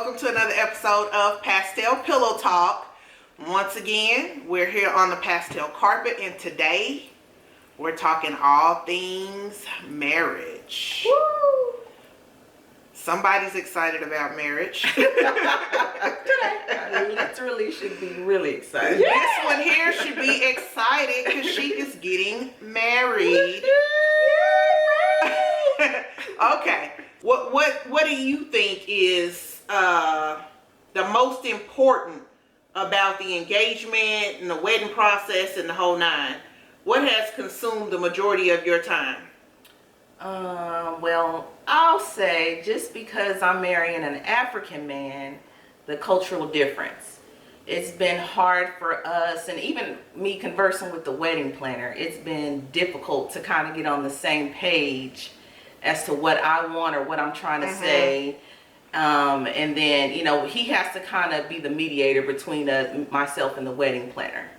welcome to another episode of Pastel Pillow Talk. Once again, we're here on the pastel carpet, and today we're talking all things marriage. Woo! Somebody's excited about marriage. I literally should be really excited. Yeah. This one here should be excited because she is getting married. Okay. What do you think is the most important about the engagement and the wedding process and the whole nine? What has consumed the majority of your time? Well, I'll say just because I'm marrying an African man, the cultural difference. It's been hard for us, and even me conversing with the wedding planner, it's been difficult to kind of get on the same page as to what I want or what I'm trying to say. And then, he has to kind of be the mediator between myself and the wedding planner.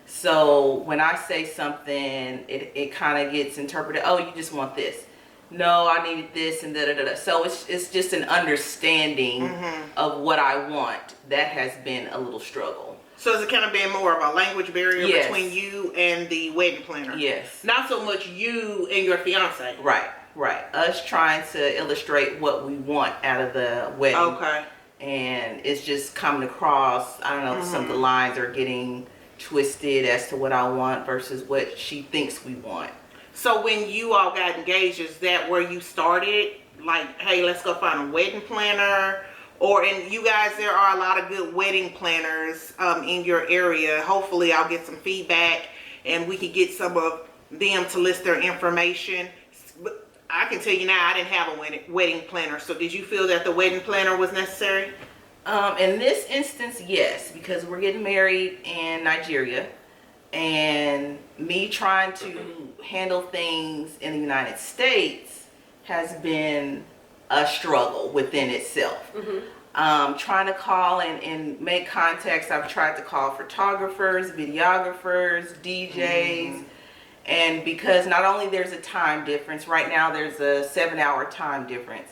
So when I say something, it kind of gets interpreted, oh, you just want this. No, I needed this and da-da-da-da. So it's just an understanding of what I want. That has been a little struggle. So has it kind of been more of a language barrier Yes. between you and the wedding planner? Yes. Not so much you and your fiance. Right. Us trying to illustrate what we want out of the wedding. Okay. And it's just coming across, I don't know, some of the lines are getting twisted as to what I want versus what she thinks we want. So when you all got engaged, is that where you started? Like, hey, let's go find a wedding planner? And you guys, there are a lot of good wedding planners in your area. Hopefully I'll get some feedback and we can get some of them to list their information. But I can tell you now, I didn't have a wedding planner. So did you feel that the wedding planner was necessary? In this instance, yes, because we're getting married in Nigeria, and me trying to handle things in the United States has been a struggle within itself. Trying to call and make contacts. I've tried to call photographers, videographers, DJs, and because not only there's a time difference, right now there's a 7-hour time difference,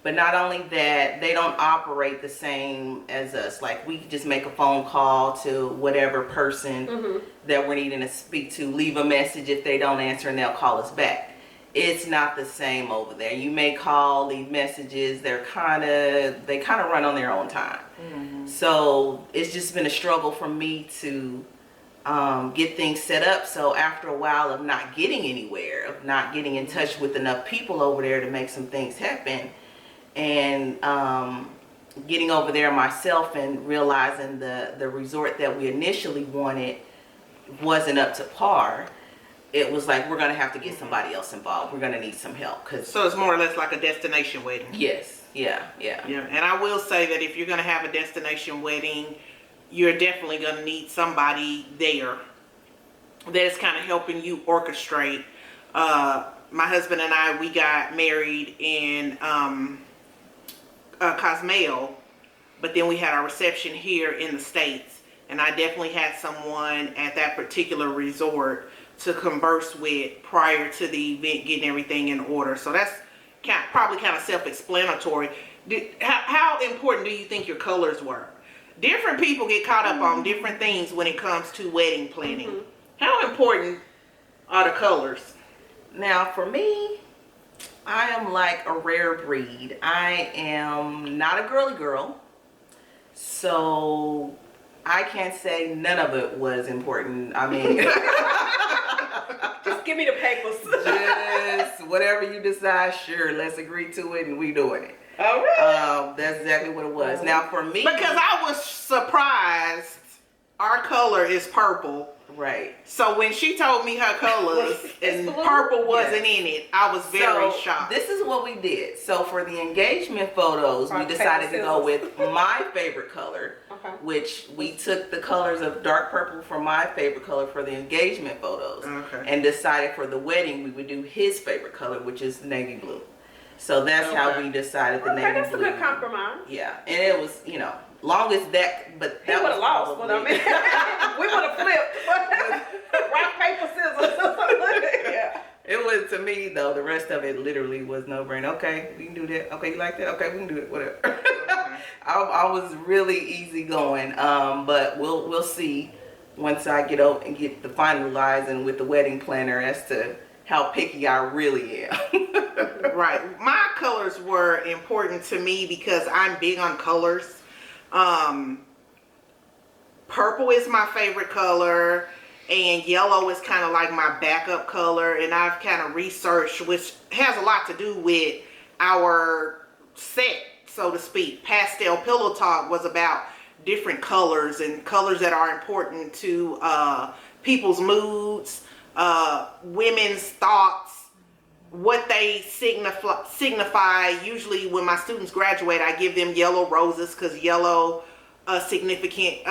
but not only that, they don't operate the same as us. Like, we could just make a phone call to whatever person that we're needing to speak to, leave a message. If they don't answer, and they'll call us back. It's not the same over there. You may call, leave messages. They kind of run on their own time. So it's just been a struggle for me to get things set up. So after a while of not getting anywhere, of not getting in touch with enough people over there to make some things happen, and getting over there myself and realizing the resort that we initially wanted wasn't up to par, it was like, we're going to have to get somebody else involved. We're going to need some help. So it's more or less like a destination wedding. Yes. Yeah. And I will say that if you're going to have a destination wedding, you're definitely going to need somebody there that is kind of helping you orchestrate. My husband and I, we got married in Cosmeo, but then we had our reception here in the States, and I definitely had someone at that particular resort to converse with prior to the event, getting everything in order. So that's probably kind of self-explanatory. How important do you think your colors were? Different people get caught up on different things when it comes to wedding planning. How important are the colors? Now, for me, I am like a rare breed. I am not a girly girl, so I can't say none of it was important. I mean, just give me the papers. Just whatever you decide, sure, let's agree to it and we doing it. All right. That's exactly what it was. Now for me, because I was surprised, our color is purple. Right. So when she told me her colors and purple wasn't in it, I was very shocked. This is what we did. So for the engagement photos, we decided to go with my favorite color, which we took the colors of dark purple for my favorite color for the engagement photos, and decided for the wedding we would do his favorite color, which is navy blue. So that's how we decided the navy blue. That's a good compromise. Yeah, and it was, long as that, but that would have lost. What I mean, we would have flipped. Rock, paper, scissors. Yeah. It was, to me though, the rest of it literally was no brainer. Okay, we can do that. Okay, you like that? Okay, we can do it. Whatever. I was really easygoing. But we'll see once I get out and get the finalizing with the wedding planner as to how picky I really am. Right. My colors were important to me because I'm big on colors. Purple is my favorite color, and yellow is kind of like my backup color. And I've kind of researched, which has a lot to do with our set, so to speak. Pastel Pillow Talk was about different colors and colors that are important to people's moods, women's thoughts, what they signify. Usually when my students graduate, I give them yellow roses because yellow is significant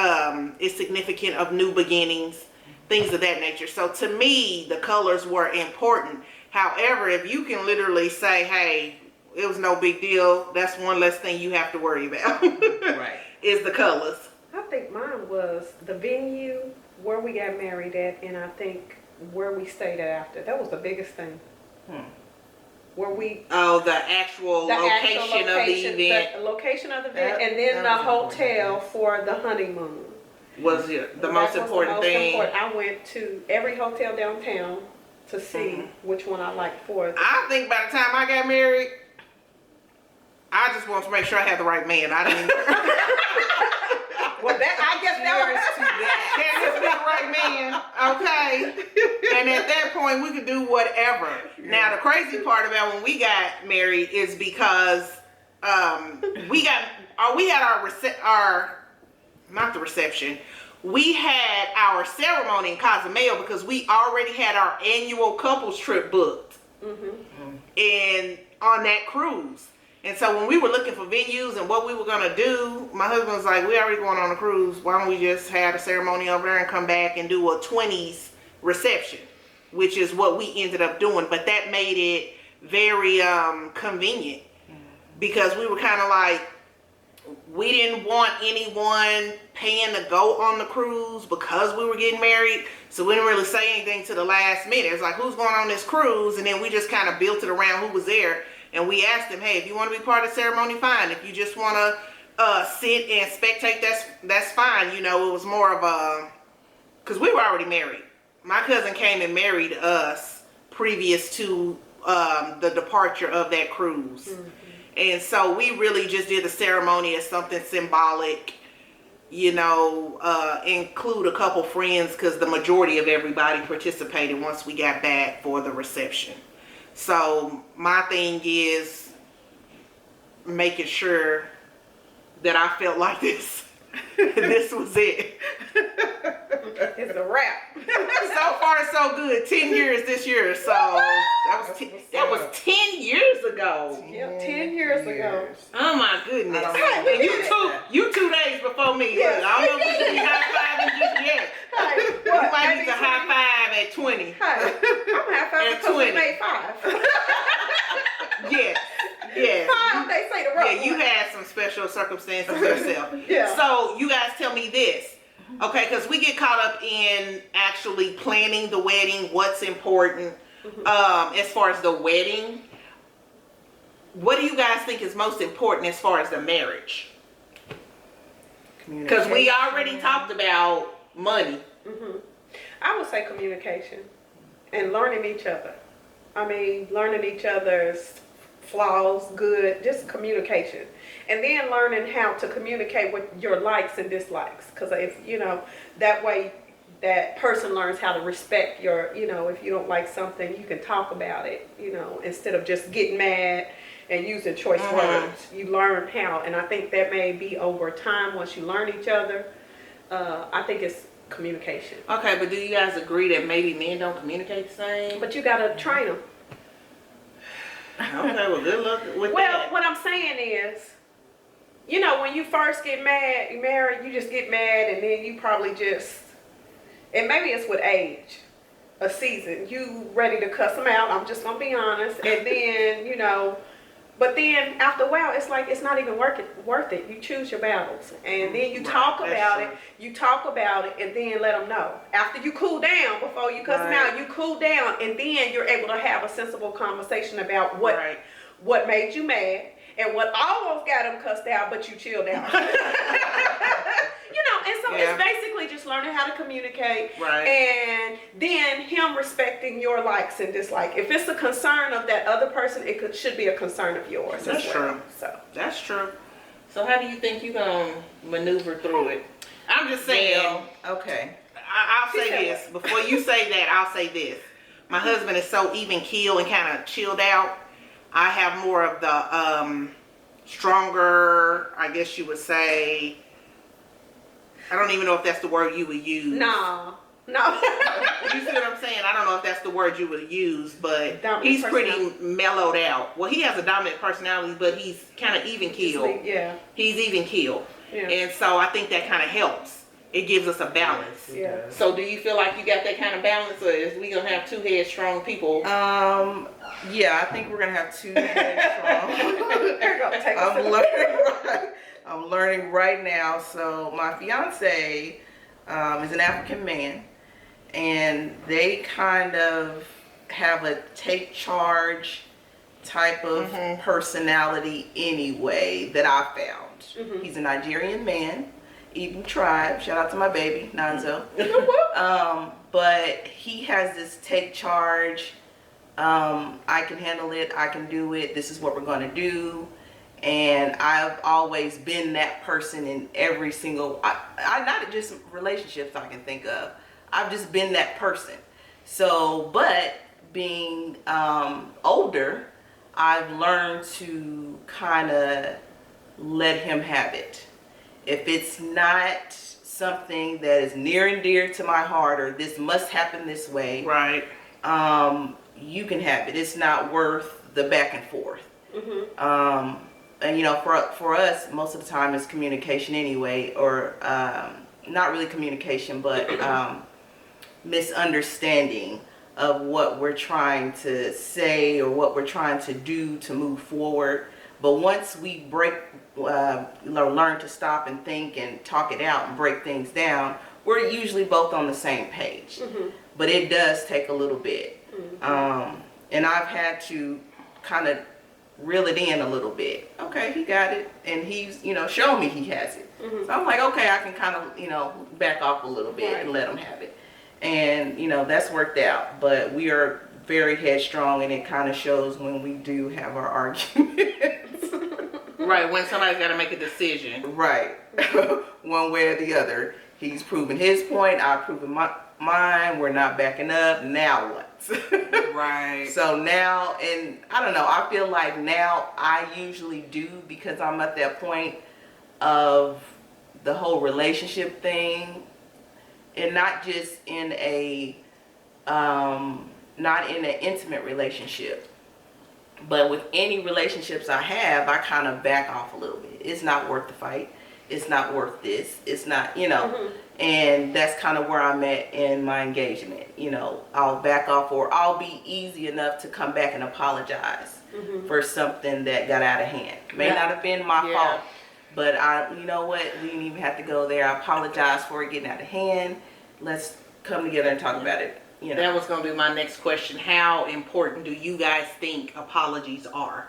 of new beginnings, things of that nature. So to me, the colors were important. However, if you can literally say, hey, it was no big deal, that's one less thing you have to worry about. Right. Is the colors. I think mine was the venue where we got married at, and I think where we stayed at after. That was the biggest thing. Where we The actual location of the event. the location of the event, That- and then that the was hotel for the honeymoon. Was the most important thing. I went to every hotel downtown to see which one I liked for it. I think by the time I got married, I just wanted to make sure I had the right man. I didn't. Well, I guess Cheers to that. Can this be the right man? Okay. And at that point, we could do whatever. Now, the crazy part about when we got married is because we had not the reception. We had our ceremony in Cozumel because we already had our annual couples trip booked, and on that cruise. And so when we were looking for venues and what we were gonna do, my husband was like, "We already going on a cruise. Why don't we just have a ceremony over there and come back and do a 20s reception?" Which is what we ended up doing. But that made it very convenient because we were kind of like, we didn't want anyone paying to go on the cruise because we were getting married. So we didn't really say anything to the last minute. It's like, who's going on this cruise? And then we just kind of built it around who was there. And we asked them, hey, if you want to be part of the ceremony, fine. If you just want to sit and spectate, that's fine. You know, it was more of a, because we were already married. My cousin came and married us previous to the departure of that cruise. And so we really just did the ceremony as something symbolic, you know, include a couple friends because the majority of everybody participated once we got back for the reception. So my thing is making sure that I felt like this was it. It's a wrap. So far so good. 10 years this year. So that was 10 years ago. Yeah, 10 years ago. Oh my goodness. I don't know. And you 2 days before me. Yes. Look, I don't know if we should be high-fiving just yet. Hey, You what? might Maybe need to 20? high-five at 20. Hey, I'm half out At because we 20. made 5. Yes. Yes. 5, they say the rough Yeah, you one. had some special circumstances yourself. Yeah. So you guys tell me this. Okay, because we get caught up in actually planning the wedding, what's important as far as the wedding. What do you guys think is most important as far as the marriage? Because we already talked about money. I would say communication and learning each other. I mean, learning each other's flaws, good, just communication. And then learning how to communicate with your likes and dislikes. Because if, you know, that way that person learns how to respect your, you know, if you don't like something, you can talk about it, you know, instead of just getting mad and using choice words. You learn how, and I think that may be over time once you learn each other. I think it's communication. Okay, but do you guys agree that maybe men don't communicate the same? But you got to train them. Okay, well, good luck with Well, that. what I'm saying is, you know, when you first get married, you just get mad, and then you probably just, and maybe it's with age, a season, you ready to cuss them out, I'm just gonna be honest, and then, you know, but then after a while, it's like, it's not even worth it. You choose your battles, and then you talk about it, and then let them know. After you cool down, before you cuss them out, you cool down, and then you're able to have a sensible conversation about what made you mad, and what almost got him cussed out, but you chilled out. And so it's basically just learning how to communicate, Right. and then him respecting your likes and dislikes. If it's a concern of that other person, should be a concern of yours. That's as well. true. So That's true. So how do you think you're going to maneuver through it? I'm just saying. Well, okay. I'll She say said this. Before you say that, I'll say this. My husband is so even keel and kind of chilled out. I have more of the stronger, I guess you would say. I don't even know if that's the word you would use. no. You see what I'm saying? I don't know if that's the word you would use, but Dominant he's pretty personality. mellowed out. Well, he has a dominant personality, but he's kind of even keel. Yeah. He's even keel. Yeah. And so I think that kind of helps. It gives us a balance. Yeah. So do you feel like you got that kind of balance, or is we gonna have two headstrong people? Yeah, I think we're gonna have two headstrong. There you go. Take a sip. I'm learning right now. So my fiance is an African man, and they kind of have a take charge type of personality anyway that I found. He's a Nigerian man, Eden tribe. Shout out to my baby Nanzo. But he has this take charge. I can handle it. I can do it. This is what we're going to do. And I've always been that person in every single, I not just relationships I can think of. I've just been that person. So, but being older, I've learned to kind of let him have it. If it's not something that is near and dear to my heart, or this must happen this way, Right. you can have it. It's not worth the back and forth. And for us, most of the time it's communication anyway, or not really communication, but misunderstanding of what we're trying to say or what we're trying to do to move forward. But once we learn to stop and think and talk it out and break things down, we're usually both on the same page. But it does take a little bit. And I've had to kind of reel it in a little bit. Okay, he got it, and he's shown me he has it. So I'm like, okay, I can kind of back off a little bit and let him have it. And that's worked out. But we are very headstrong, and it kind of shows when we do have our arguments. Right, when somebody's got to make a decision. Right. One way or the other. He's proven his point, I've proven mine, we're not backing up, now what? Right. So now, and I don't know, I feel like now I usually do, because I'm at that point of the whole relationship thing, and not just in not in an intimate relationship, but with any relationships I have, I kind of back off a little bit. It's not worth the fight. It's not worth this. It's not, and that's kind of where I'm at in my engagement. I'll back off, or I'll be easy enough to come back and apologize for something that got out of hand. May not have been my fault, but you know what? We didn't even have to go there. I apologize for it getting out of hand. Let's come together and talk about it. That was going to be my next question. How important do you guys think apologies are?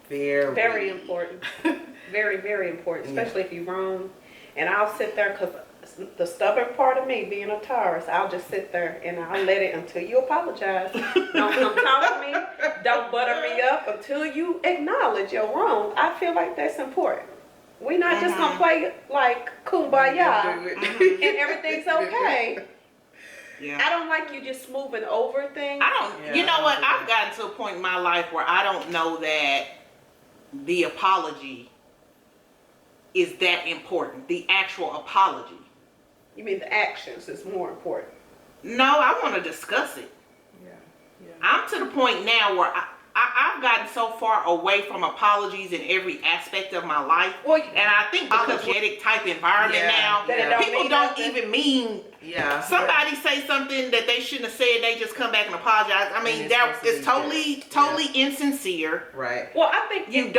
Very important. Very, very important, especially if you're wrong. And I'll sit there, because the stubborn part of me, being a Taurus, I'll just sit there and I'll let it until you apologize. Don't come talk to me. Don't butter me up until you acknowledge you're wrong. I feel like that's important. We're not just going to play like kumbaya and everything's okay. Yeah. I don't like you just moving over things. You know what? I've gotten to a point in my life where I don't know that the apology is that important. The actual apology. You mean the actions is more important? No, I want to discuss it. I'm to the point now where I've gotten so far away from apologies in every aspect of my life. Well, and I think apologetic type environment now, people don't even mean. Somebody say something that they shouldn't have said, they just come back and apologize. I mean, that is totally insincere. Right. Well, I think you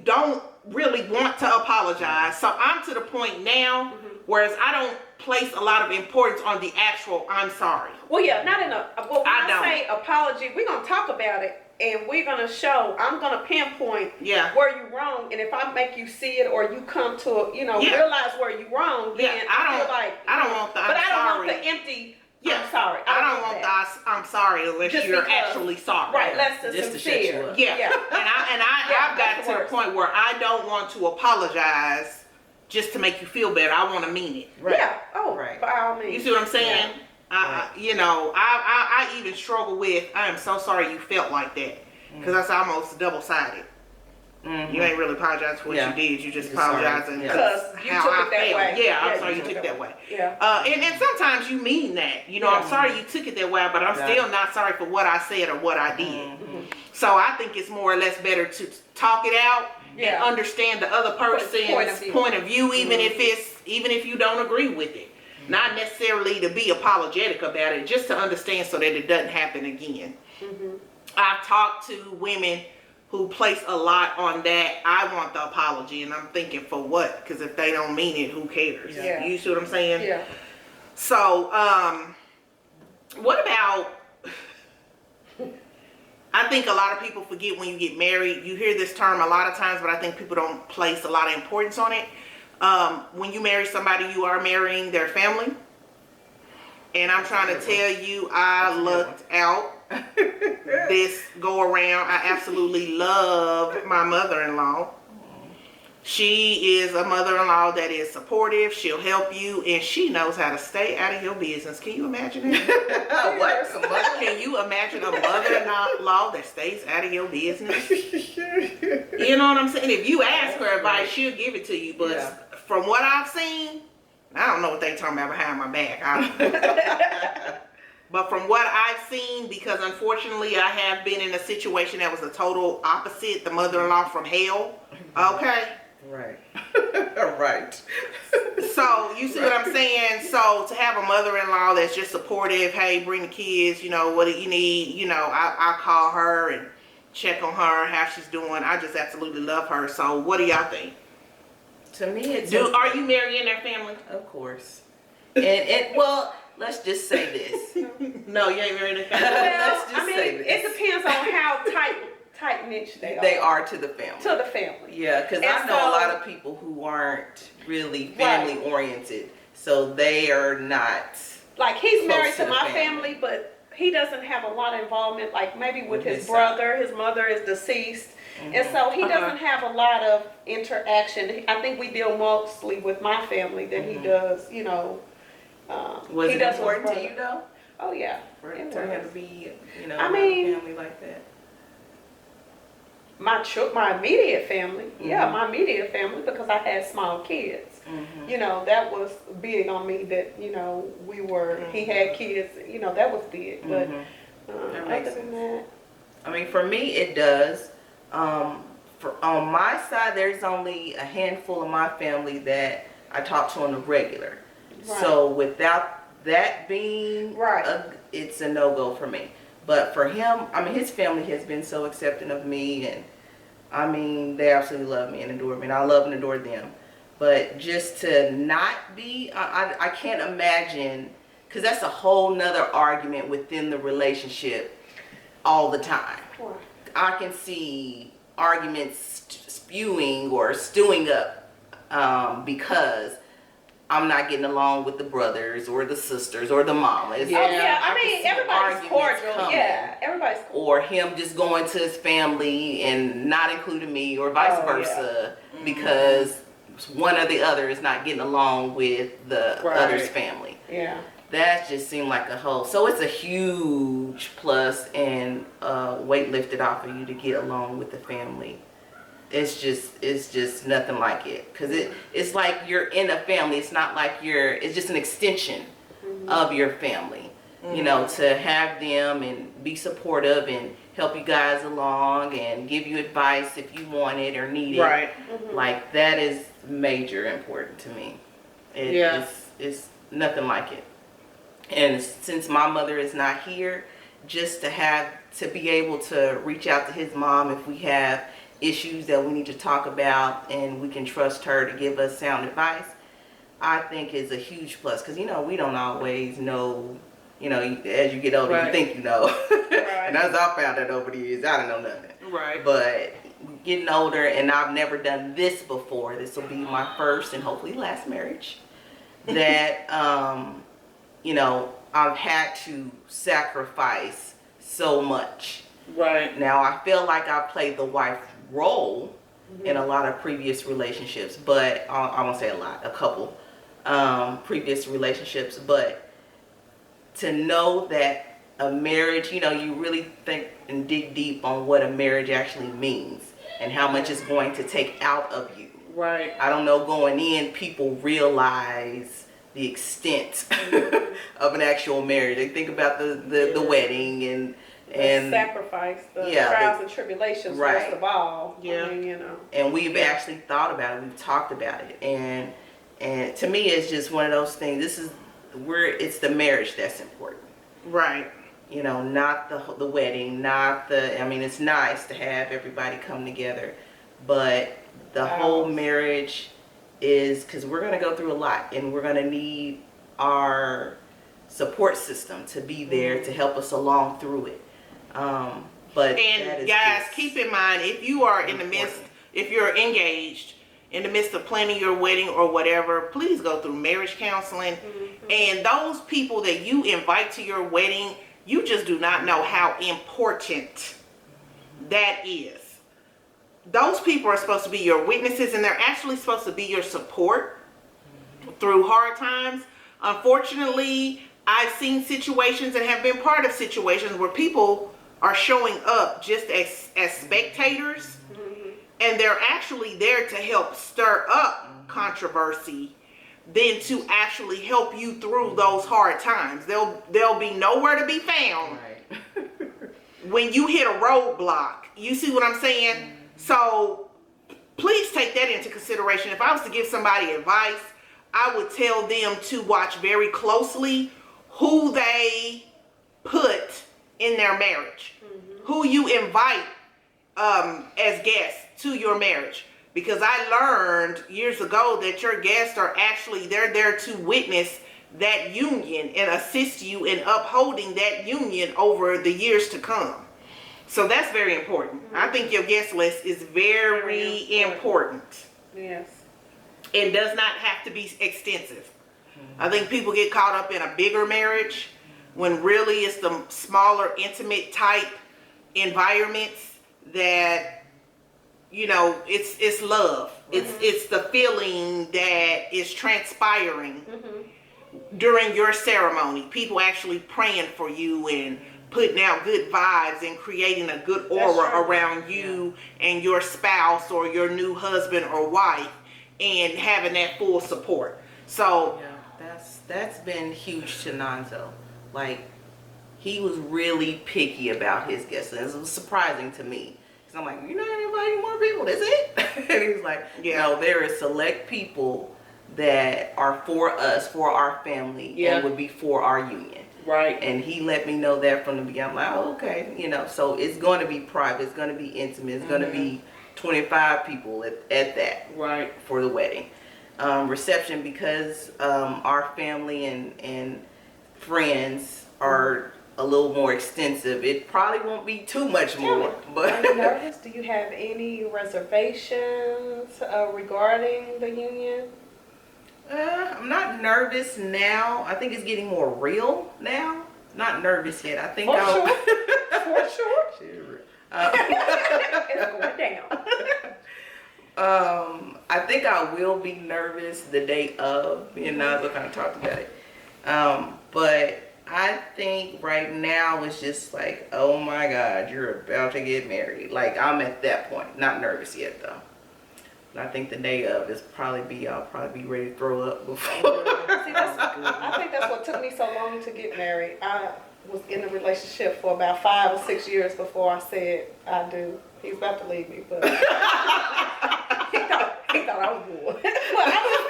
don't really want to apologize. So I'm to the point now, whereas I don't place a lot of importance on the actual I'm sorry. Well, yeah, not in a. Well, when I I don't. say apology, we're gonna talk about it, and we're gonna show. I'm gonna pinpoint Yeah. where you wrong, and if I make you see it or you come to, Yeah. realize where you wrong, Yeah, then I feel don't- like. I don't want the But I'm I don't sorry. want the empty. Yeah. I'm sorry. I don't want that. the I'm sorry unless Just you're because- actually sorry. Right, that's the Just to shut you sincere. up. Yeah. Yeah. Yeah, I've that's gotten the to the worst. point where I don't want to apologize just to make you feel better. I want to mean it. Right. Yeah. Oh, Right. by all means. You see what I'm saying? Right. I even struggle with, I am so sorry you felt like that. Because that's almost double-sided. Mhm. You ain't really apologizing for what Yeah. you did. You just You're sorry. apologizing Yeah. Because you how took I it that felt. way. Yeah, I'm Yeah, sorry you you took took it it that way. Yeah. And sometimes you mean that. You know, I'm Yeah. sorry you took it that way, but I'm Yeah. still not sorry for what I said or what I did. Mhm. So I think it's more or less better to talk it out Yeah. and understand the other person's point of view, even if you don't agree with it. Not necessarily to be apologetic about it, just to understand so that it doesn't happen again. Mhm. I've talked to women who place a lot on that. I want the apology, and I'm thinking, for what? Because if they don't mean it, who cares? Yeah. You see what I'm saying? Yeah. So, what about? I think a lot of people forget when you get married. You hear this term a lot of times, but I think people don't place a lot of importance on it. When you marry somebody, you are marrying their family. And I'm trying to tell you, I lucked out this go around. I absolutely love my mother-in-law. She is a mother-in-law that is supportive. She'll help you, and she knows how to stay out of your business. Can you imagine that? What? Can you imagine a mother-in-law that stays out of your business? You know what I'm saying? If you ask her advice, she'll give it to you. But Yeah. from what I've seen, I don't know what they talking about behind my back. But from what I've seen, because unfortunately I have been in a situation that was the total opposite, the mother-in-law from hell. Okay. Right. Right. So you see what I'm saying? So to have a mother-in-law that's just supportive, hey, bring the kids, what do you need? I call her and check on her, how she's doing. I just absolutely love her. So what do y'all think? To me, it's Are you marrying their family? Of course. And well, let's just say this. No, you ain't marrying their family. Well, Let's just say this. it depends on how tight knit they are. They are to the family. To the family. Yeah, because And I know a so- lot of people who aren't really family oriented, so they are not. Like he's Close married to to the my family. family, but he doesn't have a lot of involvement, like maybe with his his brother. His mother is deceased. And so he doesn't have a lot of interaction. I think we deal mostly with my family than he does, Was he it does with his important to brother. you though, Oh yeah. for It him was. to be, I mean- a family like that? My immediate family, yeah, Mhm. my immediate family, because I had small kids. Mm-hmm. That was big on me. That we were. He had kids. That was big. But That other makes than that, I mean, for me, it does. On my side, there's only a handful of my family that I talk to on a regular. Right. So without that being Right. it's a no-go for me. But for him, I mean, his family has been so accepting of me, and I mean, they absolutely love me and adore me, and I love and adore them. But just to not be, I can't imagine, because that's a whole nother argument within the relationship all the time. well, I can see arguments spewing or stewing up because I'm not getting along with the brothers or the sisters or the mama. oh yeah. I can mean, see everybody's arguments cordial. coming. Yeah, everybody's cool. Or him just going to his family and not including me, or vice Oh, versa, because one or the other is not getting along with the Right. other's family. Yeah. That just seemed like a whole. So it's a huge plus and weight lifted off of you to get along with the family. It's just nothing like it, because it's like you're in a family. It's not like it's just an extension of your family. To have them and be supportive and help you guys along and give you advice if you want it or need it. Right. Like, that is major important to me. It's nothing like it. And since my mother is not here, just to be able to reach out to his mom if we have issues that we need to talk about, and we can trust her to give us sound advice. I think is a huge plus, because we don't always know. As you get older, you think you know. Right. And as I found out over the years, I don't know nothing. Right. But getting older, and I've never done this before. This will be my first and hopefully last marriage. That I've had to sacrifice so much. Right. Now I feel like I played the wife role in a lot of previous relationships, but I won't say a lot, a couple previous relationships, but to know that a marriage, you really think and dig deep on what a marriage actually means and how much it's going to take out of you. Right. I don't know, going in, people realize the extent of an actual marriage. They think about the wedding and sacrifice, the trials and tribulations, right. first of all. Yeah. I mean, And we've actually thought about it. We've talked about it. And to me, it's just one of those things. It's the marriage that's important. Right. Not the wedding, it's nice to have everybody come together, but the whole marriage is, because we're going to go through a lot, and we're going to need our support system to be there to help us along through it. But and guys, keep in mind, if you are in the midst, if you're engaged, in the midst of planning your wedding or whatever, please go through marriage counseling. And those people that you invite to your wedding, you just do not know how important that is. Those people are supposed to be your witnesses, and they're actually supposed to be your support through hard times. Unfortunately, I've seen situations and have been part of situations where people are showing up just as spectators, and they're actually there to help stir up controversy than to actually help you through those hard times. They'll be nowhere to be found when you hit a roadblock. You see what I'm saying? So please take that into consideration. If I was to give somebody advice, I would tell them to watch very closely who they put in their marriage, who you invite as guests to your marriage. Because I learned years ago that your guests are actually, they're there to witness that union and assist you in upholding that union over the years to come. So that's very important. I think your guest list is very important. Yes. It does not have to be extensive. I think people get caught up in a bigger marriage when really it's the smaller, intimate type environments that, it's love. It's the feeling that is transpiring during your ceremony. People actually praying for you and putting out good vibes and creating a good aura around you and your spouse or your new husband or wife, and having that full support. So that's been huge to Nonzo. Like, he was really picky about his guests, and it was surprising to me. Cause I'm like, you're not inviting more people, is it? And he was like, no, there are select people that are for us, for our family, and would be for our union. Right. And he let me know that from the beginning. I'm like, oh, okay, so it's going to be private, it's going to be intimate, it's going to be 25 people at that. Right. For the wedding. Reception, because our family and friends are a little more extensive, it probably won't be too much more. But are you nervous? Do you have any reservations regarding the union? I'm not nervous now. I think it's getting more real now. Not nervous yet. I think For sure. It's going down. I think I will be nervous the day of. Me and Nazo kind of talked about it. But I think right now it's just like, oh my God, you're about to get married. Like, I'm at that point. Not nervous yet though. I think the day of is I'll probably be ready to throw up before. See, I think that's what took me so long to get married. I was in a relationship for about 5 or 6 years before I said I do. He's about to leave me, but he thought I was bored. Well, I was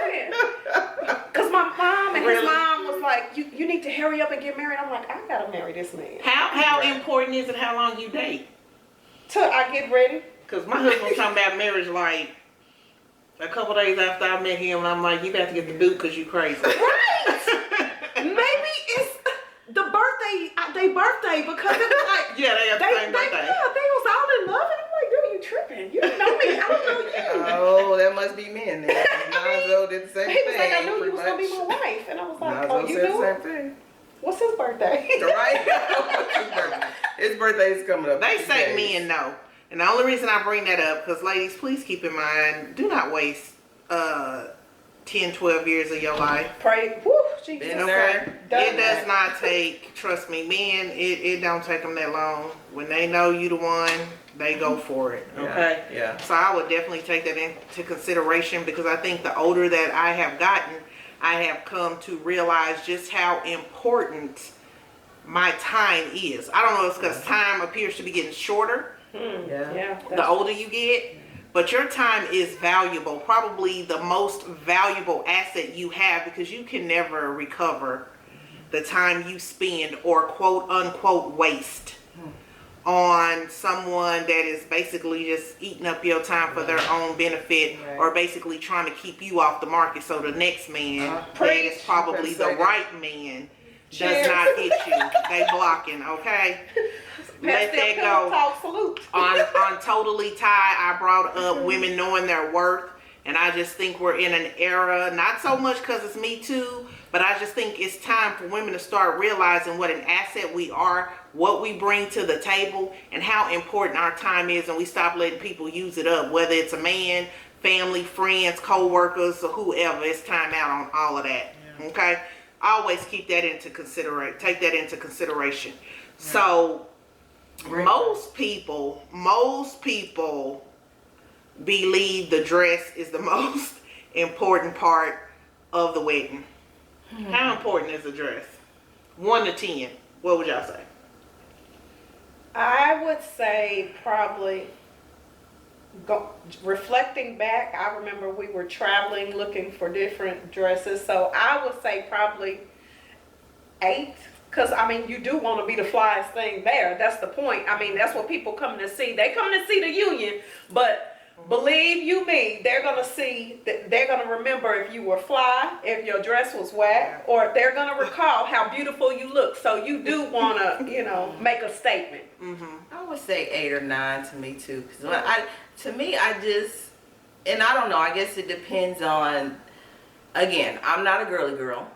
because my mom and his mom was like, you need to hurry up and get married. I'm like, I gotta marry this man. How important is it how long you date? Till I get ready. Because my husband was talking about marriage like a couple days after I met him, and I'm like, you got to get the boot because you crazy. Right. Maybe it's the birthday, their birthday, because it was like Yeah, they got the same birthday. Yeah, they was all in love, and I'm like, dude, you tripping? You don't know me. I don't know you. Oh, that must be men then. Lonzo did the same He thing. was like, I knew you pretty was gonna be much. my wife, and I was like, Lonzo oh, you said knew? the same thing. What's his birthday? Right. His birthday is coming up. They in 2 say days. men know. And the only reason I bring that up, because ladies, please keep in mind, do not waste 10, 12 years of your life. Pray. Woo, Jesus. Been Okay? there. Done It does that. not take, trust me, men, it don't take them that long. When they know you the one, they go for it. Okay? Yeah. So I would definitely take that into consideration, because I think the older that I have gotten, I have come to realize just how important my time is. I don't know if it's because time appears to be getting shorter Yeah. the older you get, but your time is valuable, probably the most valuable asset you have, because you can never recover the time you spend or quote unquote waste on someone that is basically just eating up your time for their own benefit, Right. or basically trying to keep you off the market so the next man that Preach. is probably the Second. right man Cheers. does not hit you. They blocking, okay? Let Pastel that Pillow go. Talk salute. on Totally Tie, I brought up women knowing their worth, and I just think we're in an era, not so much because it's Me Too, but I just think it's time for women to start realizing what an asset we are, what we bring to the table, and how important our time is, and we stop letting people use it up, whether it's a man, family, friends, co-workers, or whoever. It's time out on all of that. Okay? Always keep that into consideration. Take that into consideration. So most people believe the dress is the most important part of the wedding. How important is the dress? 1 to 10. What would y'all say? I would say probably, reflecting back, I remember we were traveling looking for different dresses, so I would say probably 8. Because, I mean, you do want to be the flyest thing there. That's the point. I mean, that's what people come to see. They come to see the union, but believe you me, they're going to see, they're going to remember if you were fly, if your dress was whack, or they're going to recall how beautiful you look. So you do want to, make a statement. I would say 8 or 9 to me too. Cause I just, and I don't know. I guess it depends on. Again, I'm not a girly girl,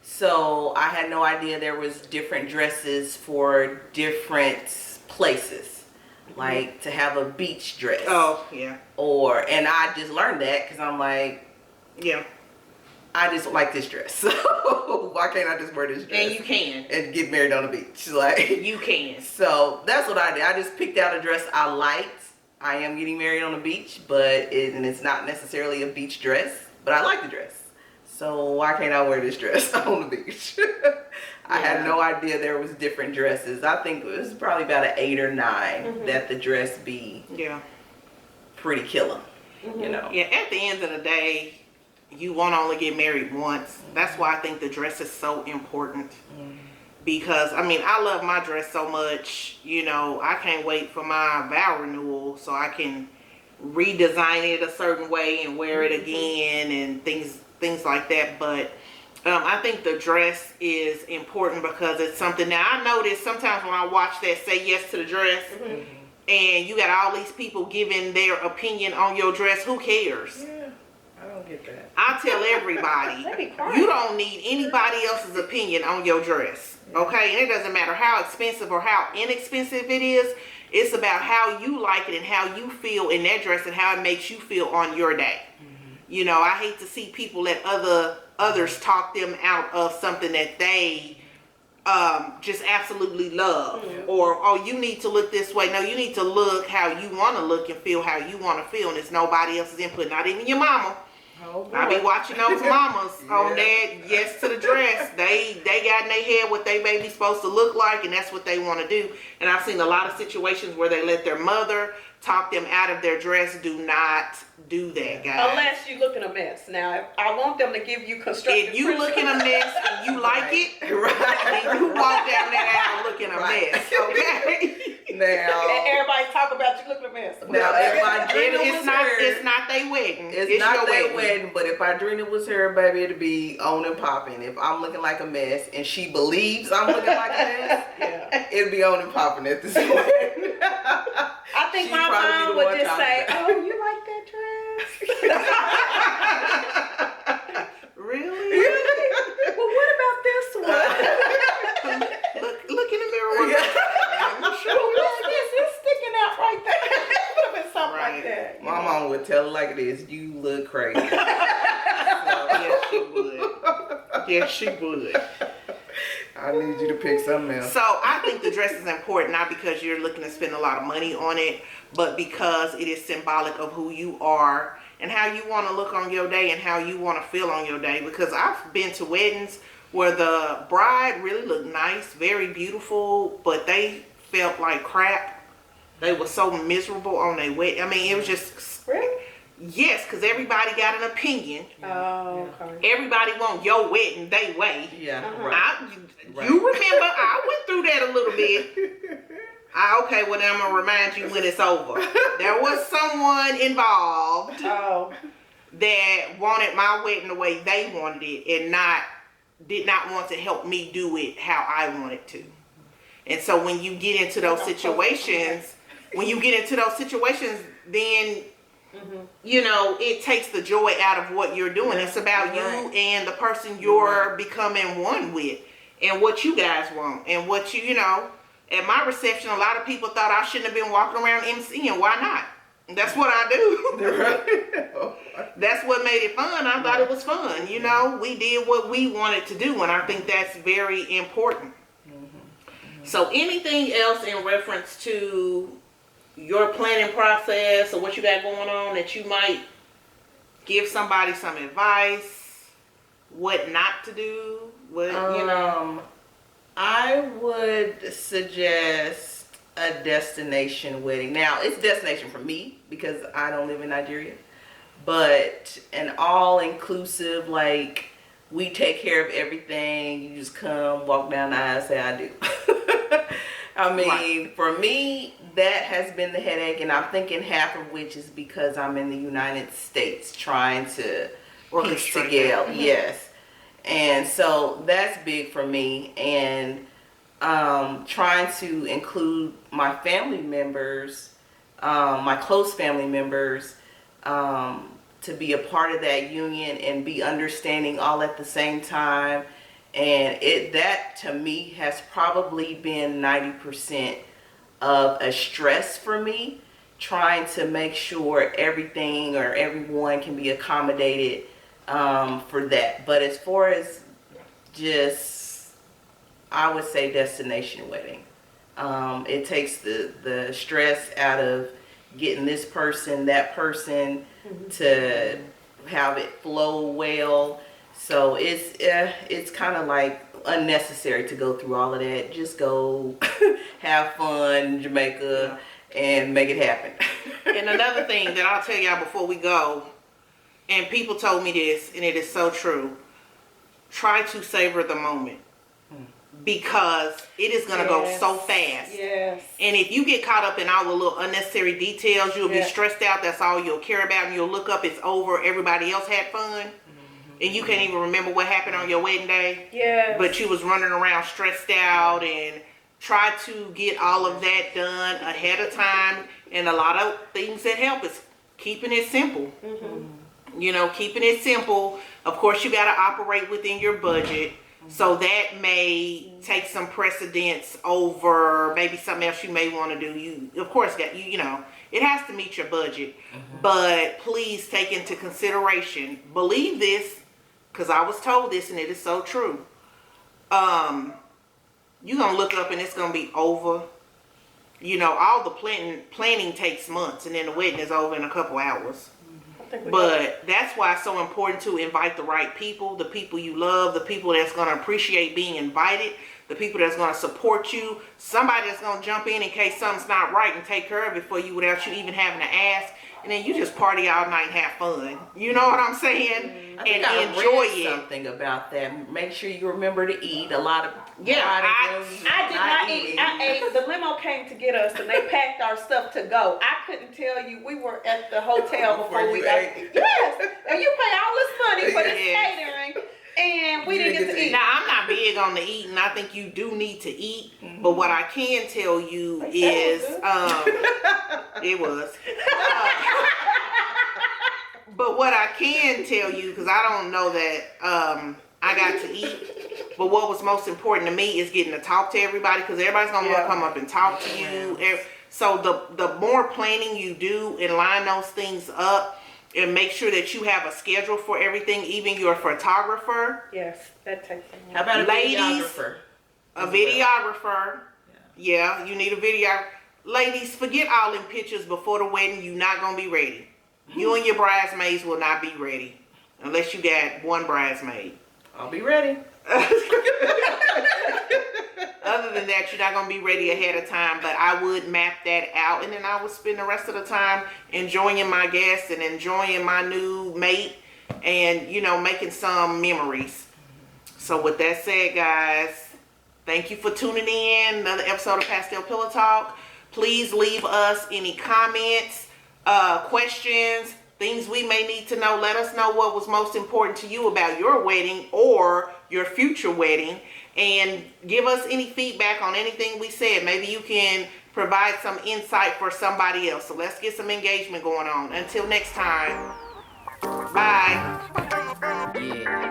so I had no idea there was different dresses for different places, like to have a beach dress. Oh, yeah. And I just learned that because I'm like, Yeah. I just like this dress. So why can't I just wear this dress? And you can. And get married on the beach, like. You can. So that's what I did. I just picked out a dress I liked. I am getting married on the beach, and it's not necessarily a beach dress, but I like the dress. So why can't I wear this dress on the beach? I had no idea there was different dresses. I think it was probably about an 8 or 9 that the dress be pretty killer. You know. Yeah, at the end of the day, you won't only get married once. That's why I think the dress is so important. Because, I mean, I love my dress so much, I can't wait for my vow renewal so I can redesign it a certain way and wear it again and things like that. But I think the dress is important because it's something. Now, I notice sometimes when I watch that Say Yes to the Dress, and you got all these people giving their opinion on your dress, who cares? Yeah, I don't get that. I tell everybody, They be crying. you don't need anybody else's opinion on your dress, okay? And it doesn't matter how expensive or how inexpensive it is. It's about how you like it and how you feel in that dress and how it makes you feel on your day. I hate to see people let others talk them out of something that they just absolutely love. Or, oh, you need to look this way. No, you need to look how you want to look and feel how you want to feel, and it's nobody else's input, not even your mama. Oh, boy. I be watching those mamas on Yeah. that Yes to the Dress. They got in their head what they baby's supposed to look like, and that's what they want to do. And I've seen a lot of situations where they let their mother talk them out of their dress. Do not do that, guys. Unless you look in a mess. Now, I want them to give you constructive If you look in a mess and you like it, then you walk down that aisle looking a Right. mess, okay? And Now, everybody talk about you looking a mess. Now, if Audrina was It's not. her, It's not their wedding. it's not your their wedding. But if Audrina was her, baby, it'd be on and popping. If I'm looking like a mess and she believes I'm looking like a mess, Yeah. it'd be on and popping at this point. I think She'd my probably be mom the would one just talking say, about "Oh, you like that dress?" Really? Well, what about this one? Look in the mirror. What's this? It's sticking out right there. It would have been something Right. like that. you My know. mom would tell her like it is. You look crazy. Yes, she would. Yes, she would. I need you to pick something else. So I think the dress is important, not because you're looking to spend a lot of money on it, but because it is symbolic of who you are and how you want to look on your day and how you want to feel on your day. Because I've been to weddings where the bride really looked nice, very beautiful, but they felt like crap. They were so miserable on their wedding. I mean, it was just... Really? Yes, because everybody got an opinion. Oh, okay. Everybody want your wedding they way. Yeah, Uh-huh. right. You remember, I went through that a little bit. Okay, well, then I'm going to remind you when it's over. There was someone involved Oh, that wanted my wedding the way they wanted it and did not want to help me do it how I wanted to. And so when you get into those situations, then you know, it takes the joy out of what you're doing. It's about you and the person you're becoming one with and what you guys want and what you know. At my reception, a lot of people thought I shouldn't have been walking around emceeing. Why not? That's what I do. That's what made it fun. I thought it was fun. You know, we did what we wanted to do, and I think that's very important. So anything else in reference to your planning process or what you got going on that you might give somebody some advice, what not to do, what, you know? I would suggest a destination wedding. Now, it's destination for me because I don't live in Nigeria, but an all-inclusive, like, we take care of everything. You just come, walk down the aisle, say, I do. I mean, for me, that has been the headache, and I'm thinking half of which is because I'm in the United States trying to piece together. Yes. And so that's big for me, and trying to include my family members, my close family members, to be a part of that union and be understanding all at the same time. And that to me has probably been 90% of a stress for me, trying to make sure everything or everyone can be accommodated for that. But as far as just, I would say destination wedding. It takes the stress out of getting this person, that person to have it flow well. So it's kind of like unnecessary to go through all of that. Just go have fun in Jamaica and make it happen. And another thing that I'll tell y'all before we go, and people told me this, and it is so true, try to savor the moment. Because it is going to go so fast. Yes. And if you get caught up in all the little unnecessary details, you'll be stressed out. That's all you'll care about. And you'll look up, it's over. Everybody else had fun. And you can't even remember what happened on your wedding day. Yes. But you was running around stressed out, and try to get all of that done ahead of time. And a lot of things that help is keeping it simple. You know, keeping it simple. Of course, you got to operate within your budget. So that may take some precedence over maybe something else you may want to do. You, of course, you know, it has to meet your budget. But please take into consideration, believe this, because I was told this and it is so true. You're going to look up and it's going to be over. You know, all the planning takes months, and then the wedding is over in a couple hours. But that's why it's so important to invite the right people, the people you love, the people that's going to appreciate being invited, the people that's going to support you, somebody that's going to jump in case something's not right and take care of it for you without you even having to ask. And then you just party all night and have fun. You know what I'm saying? I think And I enjoy read it. something about that. Make sure you remember to eat. A lot of Yeah, I did not eat. eating. I ate. The limo came to get us, and they packed our stuff to go. I couldn't tell you. We were at the hotel before we got. Yes, and you pay all this money for this Yes. catering, and we didn't get to eat. Now, I'm not big on the eating. I think you do need to eat. But what I can tell you is, it was. But what I can tell you, because I don't know that I got to eat, but what was most important to me is getting to talk to everybody, because everybody's going to want to come up and talk to you. So the more planning you do and line those things up, and make sure that you have a schedule for everything, even your photographer. Yes, that takes. How about a Ladies, videographer? A videographer. Yeah, you need a videographer. Ladies, forget all them pictures before the wedding. You're not going to be ready. You and your bridesmaids will not be ready unless you got one bridesmaid. I'll be ready. Other than that, you're not going to be ready ahead of time, but I would map that out, and then I would spend the rest of the time enjoying my guests and enjoying my new mate and, you know, making some memories. So with that said, guys, thank you for tuning in. Another episode of Pastel Pillow Talk. Please leave us any comments, questions, things we may need to know. Let us know what was most important to you about your wedding or your future wedding, and give us any feedback on anything we said. Maybe you can provide some insight for somebody else. So let's get some engagement going on. Until next time, bye. Yeah.